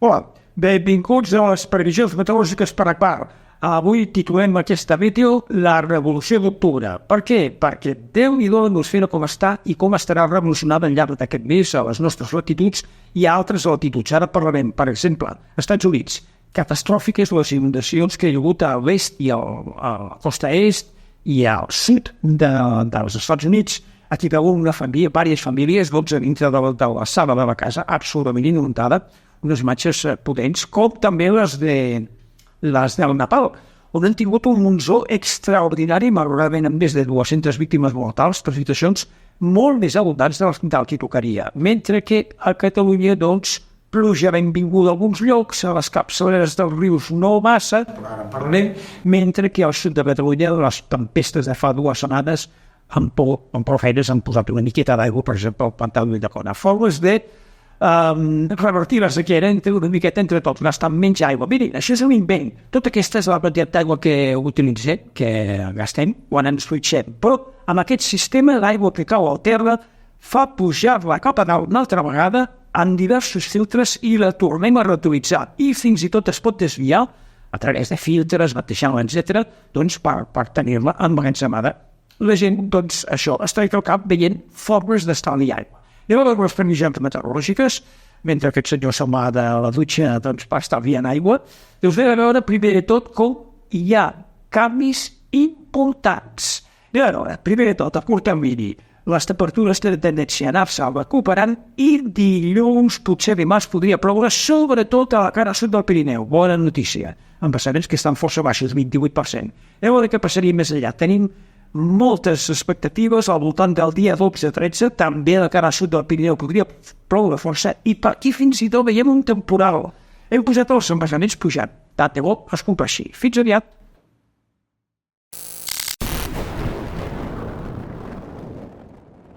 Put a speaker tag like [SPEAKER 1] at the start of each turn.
[SPEAKER 1] Hola, benvinguts a les previsions meteorològiques per Agbar. Avui titulem aquesta vídeo La revolució d'octubre. Per què? Perquè Déu-n'hi-do l'atmosfera com està i com estarà revolucionada al llarg d'aquest mes a les nostres latituds i a altres latituds. Ara parlarem, per exemple, als Estats Units, catastròfiques les inundacions que hi ha hagut a l'est i a la costa est i al sud dels Estats Units. Aquí veu diverses famílies, 12 dintre de la sala de la casa, absolutament inundada, unes imatges potents, com també les del Nepal, on han tingut un monzó extraordinari, malauradament amb més de 200 víctimes mortals, per situacions molt més abundants del que tocaria. Mentre que a Catalunya, doncs, pluja benvinguda a alguns llocs, a les capçaleres dels rius no massa, però ara parlem, mentre que al sud de Catalunya les tempestes de fa 2 setmanes amb prou feines han posat una miqueta d'aigua, per exemple, al pantà de Ulldecona. Formes de revertir la sequera una miqueta entre tots, gastant menys aigua. Mirin, això és un invent. Tota aquesta és la quantitat d'aigua que utilitzem, que gastem quan ens fluixem. Però amb aquest sistema d'aigua que cau al terra fa pujar-la cap a dalt una altra vegada en diversos filtres i la tornem a reutilitzar. I fins i tot es pot desviar a través de filtres, batejant-la, etc., doncs per tenir-la emmagatzemada. La gent, doncs, això, es tracta al cap veient formes d'estalviar aigua. Anem a veure les previsions meteorològiques, mentre aquest senyor se'n va de la dutxa doncs, per estalviant aigua. Us ve a veure, primer de tot, com hi ha canvis importants. Anem a veure, primer de tot, a curt termini, les temperatures tenen tendència a anar-se recuperant i dilluns, potser dimarts, podria ploure, sobretot a la cara sud del Pirineu. Bona notícia. Embassaments que estan força baixos, 28%. Anem a veure què passaria més allà. Tenim moltes expectatives al voltant del dia 12-13, també a la cara sud del Pirineu podria ploure força, i per aquí fins i tot veiem un temporal. Hem posat els embassaments pujant. Tant de bo es compleixi. Fins aviat.